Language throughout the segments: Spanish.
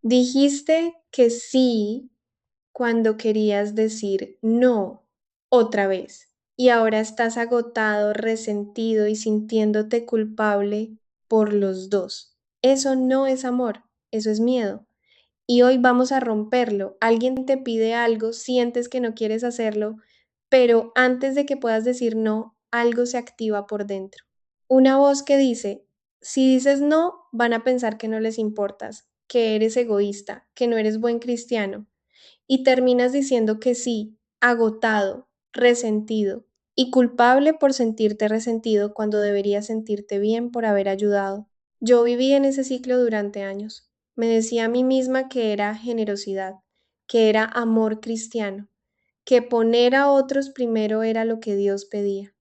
Dijiste que sí cuando querías decir no otra vez y ahora estás agotado, resentido y sintiéndote culpable por los dos. Eso no es amor, eso es miedo. Y hoy vamos a romperlo. Alguien te pide algo, sientes que no quieres hacerlo, pero antes de que puedas decir no, algo se activa por dentro. Una voz que dice, si dices no, van a pensar que no les importas, que eres egoísta, que no eres buen cristiano. Y terminas diciendo que sí, agotado, resentido y culpable por sentirte resentido cuando deberías sentirte bien por haber ayudado. Yo viví en ese ciclo durante años. Me decía a mí misma que era generosidad, que era amor cristiano, que poner a otros primero era lo que Dios pedía.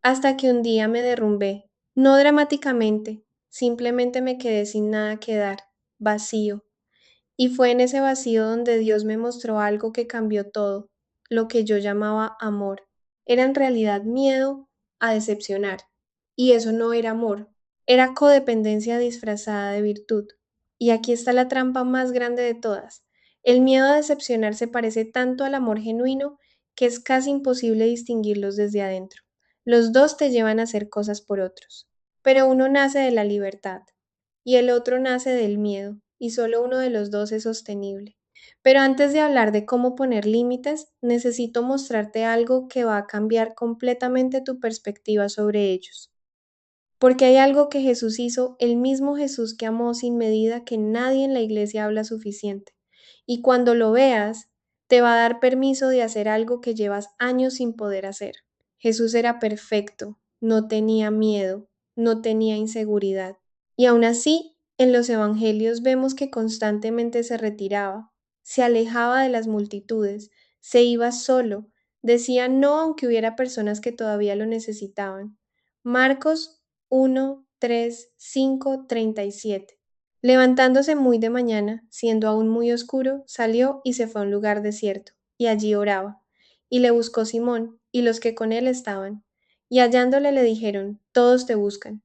Hasta que un día me derrumbé, no dramáticamente, simplemente me quedé sin nada que dar, vacío. Y fue en ese vacío donde Dios me mostró algo que cambió todo, lo que yo llamaba amor. Era en realidad miedo a decepcionar. Y eso no era amor, era codependencia disfrazada de virtud. Y aquí está la trampa más grande de todas. El miedo a decepcionar se parece tanto al amor genuino que es casi imposible distinguirlos desde adentro. Los dos te llevan a hacer cosas por otros, pero uno nace de la libertad y el otro nace del miedo, y solo uno de los dos es sostenible. Pero antes de hablar de cómo poner límites, necesito mostrarte algo que va a cambiar completamente tu perspectiva sobre ellos. Porque hay algo que Jesús hizo, el mismo Jesús que amó sin medida, que nadie en la iglesia habla suficiente. Y cuando lo veas, te va a dar permiso de hacer algo que llevas años sin poder hacer. Jesús era perfecto, no tenía miedo, no tenía inseguridad. Y aún así, en los evangelios vemos que constantemente se retiraba, se alejaba de las multitudes, se iba solo, decía no aunque hubiera personas que todavía lo necesitaban. Marcos 1, 3, 5, 37. Levantándose muy de mañana, siendo aún muy oscuro, salió y se fue a un lugar desierto, y allí oraba. Y le buscó Simón y los que con él estaban, y hallándole le dijeron, todos te buscan.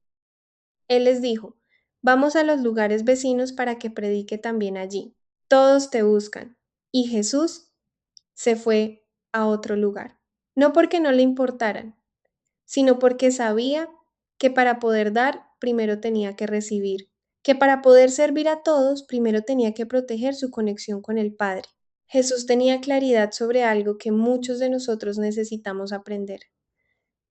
Él les dijo, vamos a los lugares vecinos para que predique también allí. Todos te buscan. Y Jesús se fue a otro lugar. No porque no le importaran, sino porque sabía que para poder dar, primero tenía que recibir, que para poder servir a todos, primero tenía que proteger su conexión con el Padre. Jesús tenía claridad sobre algo que muchos de nosotros necesitamos aprender.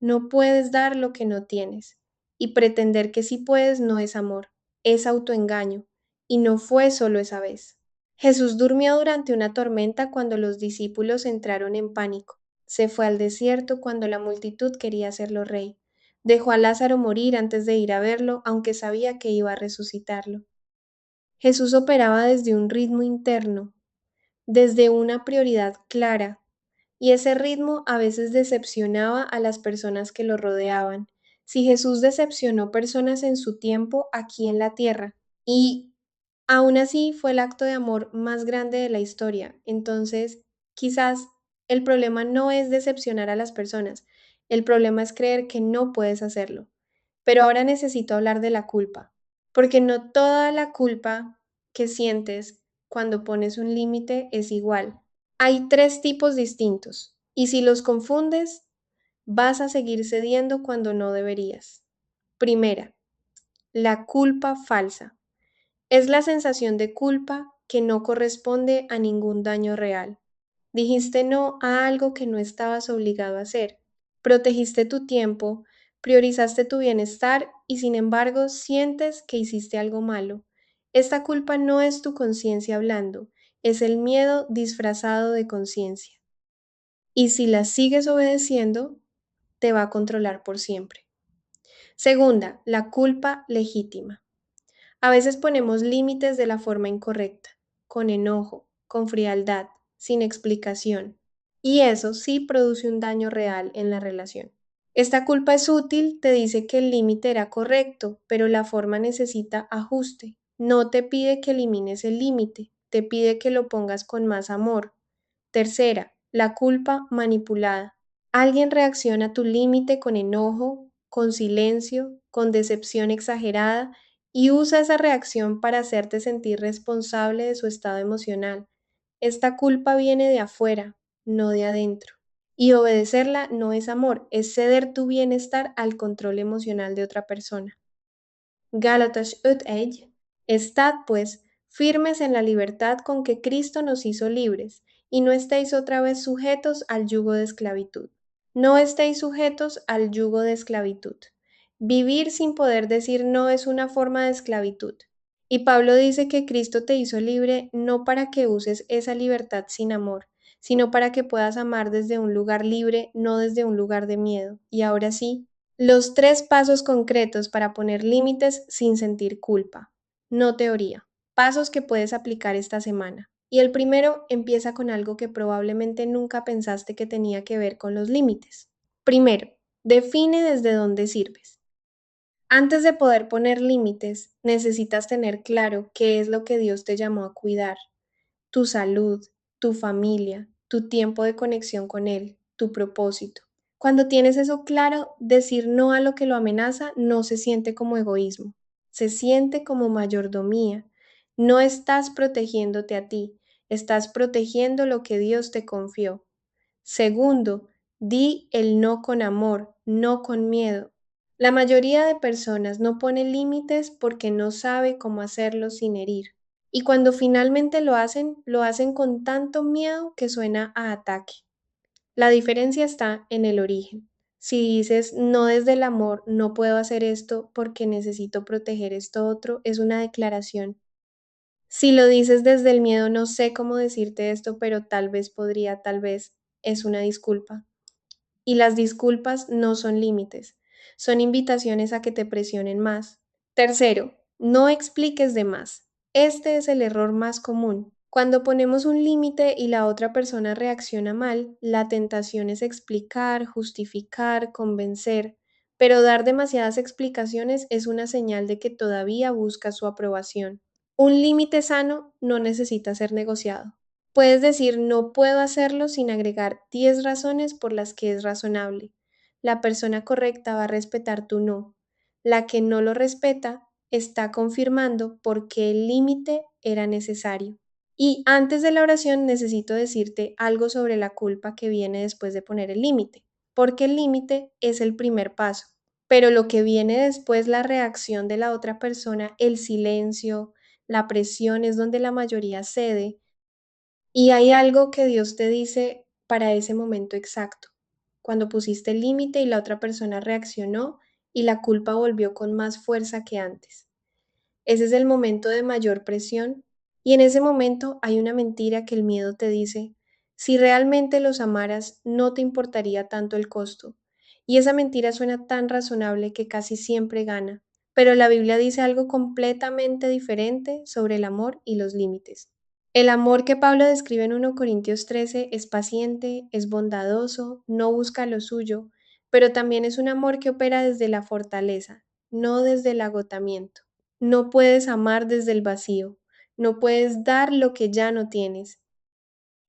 No puedes dar lo que no tienes, y pretender que sí puedes no es amor, es autoengaño, y no fue solo esa vez. Jesús durmió durante una tormenta cuando los discípulos entraron en pánico. Se fue al desierto cuando la multitud quería hacerlo rey. Dejó a Lázaro morir antes de ir a verlo, aunque sabía que iba a resucitarlo. Jesús operaba desde un ritmo interno, desde una prioridad clara, y ese ritmo a veces decepcionaba a las personas que lo rodeaban. Si Jesús decepcionó personas en su tiempo aquí en la tierra, y aún así fue el acto de amor más grande de la historia, entonces quizás el problema no es decepcionar a las personas, el problema es creer que no puedes hacerlo. Pero ahora necesito hablar de la culpa, porque no toda la culpa que sientes cuando pones un límite es igual. Hay tres tipos distintos, y si los confundes, vas a seguir cediendo cuando no deberías. Primera, la culpa falsa. Es la sensación de culpa que no corresponde a ningún daño real. Dijiste no a algo que no estabas obligado a hacer. Protegiste tu tiempo, priorizaste tu bienestar y sin embargo sientes que hiciste algo malo. Esta culpa no es tu conciencia hablando, es el miedo disfrazado de conciencia. Y si la sigues obedeciendo, te va a controlar por siempre. Segunda, la culpa legítima. A veces ponemos límites de la forma incorrecta, con enojo, con frialdad, sin explicación. Y eso sí produce un daño real en la relación. Esta culpa es útil, te dice que el límite era correcto, pero la forma necesita ajuste. No te pide que elimines el límite, te pide que lo pongas con más amor. Tercera, la culpa manipulada. Alguien reacciona a tu límite con enojo, con silencio, con decepción exagerada y usa esa reacción para hacerte sentir responsable de su estado emocional. Esta culpa viene de afuera, no de adentro. Y obedecerla no es amor, es ceder tu bienestar al control emocional de otra persona. Gálatas 8:8. Estad, pues, firmes en la libertad con que Cristo nos hizo libres, y no estéis otra vez sujetos al yugo de esclavitud. No estéis sujetos al yugo de esclavitud. Vivir sin poder decir no es una forma de esclavitud. Y Pablo dice que Cristo te hizo libre no para que uses esa libertad sin amor, sino para que puedas amar desde un lugar libre, no desde un lugar de miedo. Y ahora sí, los 3 pasos concretos para poner límites sin sentir culpa. No teoría. Pasos que puedes aplicar esta semana. Y el primero empieza con algo que probablemente nunca pensaste que tenía que ver con los límites. Primero, define desde dónde sirves. Antes de poder poner límites, necesitas tener claro qué es lo que Dios te llamó a cuidar: tu salud, tu familia, tu tiempo de conexión con Él, tu propósito. Cuando tienes eso claro, decir no a lo que lo amenaza no se siente como egoísmo, se siente como mayordomía. No estás protegiéndote a ti, estás protegiendo lo que Dios te confió. Segundo, di el no con amor, no con miedo. La mayoría de personas no pone límites porque no sabe cómo hacerlo sin herir. Y cuando finalmente lo hacen con tanto miedo que suena a ataque. La diferencia está en el origen. Si dices no desde el amor, no puedo hacer esto porque necesito proteger esto otro, es una declaración. Si lo dices desde el miedo, no sé cómo decirte esto, pero tal vez podría, tal vez, es una disculpa. Y las disculpas no son límites, son invitaciones a que te presionen más. Tercero, no expliques de más. Este es el error más común. Cuando ponemos un límite y la otra persona reacciona mal, la tentación es explicar, justificar, convencer, pero dar demasiadas explicaciones es una señal de que todavía busca su aprobación. Un límite sano no necesita ser negociado. Puedes decir no puedo hacerlo sin agregar 10 razones por las que es razonable. La persona correcta va a respetar tu no. La que no lo respeta está confirmando por qué el límite era necesario. Y antes de la oración necesito decirte algo sobre la culpa que viene después de poner el límite, porque el límite es el primer paso, pero lo que viene después, la reacción de la otra persona, el silencio, la presión, es donde la mayoría cede, y hay algo que Dios te dice para ese momento exacto, cuando pusiste el límite y la otra persona reaccionó y la culpa volvió con más fuerza que antes. Ese es el momento de mayor presión, y en ese momento hay una mentira que el miedo te dice: si realmente los amaras, no te importaría tanto el costo. Y esa mentira suena tan razonable que casi siempre gana, pero la Biblia dice algo completamente diferente sobre el amor y los límites. El amor que Pablo describe en 1 Corintios 13 es paciente, es bondadoso, no busca lo suyo, pero también es un amor que opera desde la fortaleza, no desde el agotamiento. No puedes amar desde el vacío, no puedes dar lo que ya no tienes.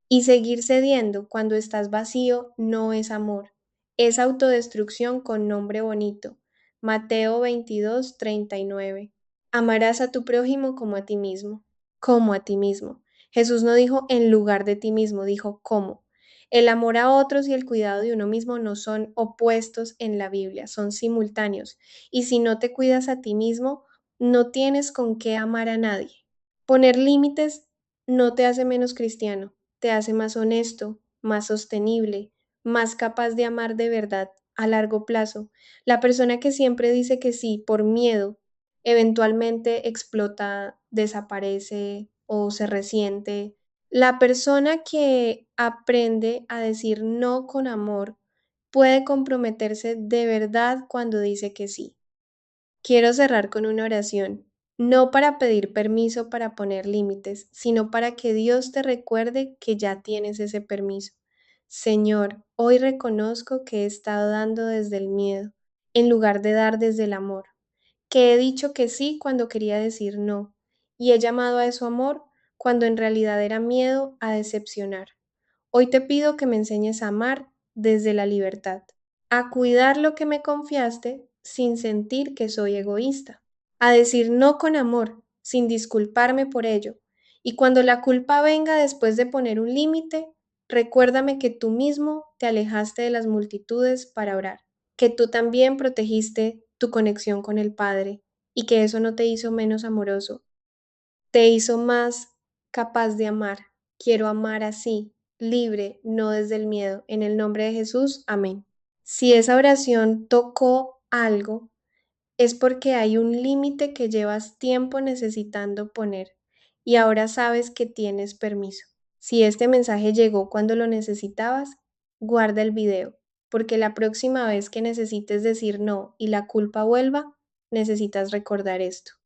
Y seguir cediendo cuando estás vacío no es amor, es autodestrucción con nombre bonito. Mateo 22:39. Amarás a tu prójimo como a ti mismo, como a ti mismo. Jesús no dijo en lugar de ti mismo, dijo como. El amor a otros y el cuidado de uno mismo no son opuestos en la Biblia, son simultáneos. Y si no te cuidas a ti mismo, no tienes con qué amar a nadie. Poner límites no te hace menos cristiano, te hace más honesto, más sostenible, más capaz de amar de verdad a largo plazo. La persona que siempre dice que sí por miedo, eventualmente explota, desaparece o se resiente. La persona que aprende a decir no con amor puede comprometerse de verdad cuando dice que sí. Quiero cerrar con una oración, no para pedir permiso para poner límites, sino para que Dios te recuerde que ya tienes ese permiso. Señor, hoy reconozco que he estado dando desde el miedo, en lugar de dar desde el amor, que he dicho que sí cuando quería decir no, y he llamado a eso amor cuando en realidad era miedo a decepcionar. Hoy te pido que me enseñes a amar desde la libertad, a cuidar lo que me confiaste sin sentir que soy egoísta. a decir no con amor, sin disculparme por ello. Y cuando la culpa venga después de poner un límite, recuérdame que tú mismo te alejaste de las multitudes para orar, que tú también protegiste tu conexión con el Padre y que eso no te hizo menos amoroso, te hizo más capaz de amar. Quiero amar así, libre, no desde el miedo. En el nombre de Jesús, amén. Si esa oración tocó algo, es porque hay un límite que llevas tiempo necesitando poner y ahora sabes que tienes permiso. Si este mensaje llegó cuando lo necesitabas, guarda el video, porque la próxima vez que necesites decir no y la culpa vuelva, necesitas recordar esto.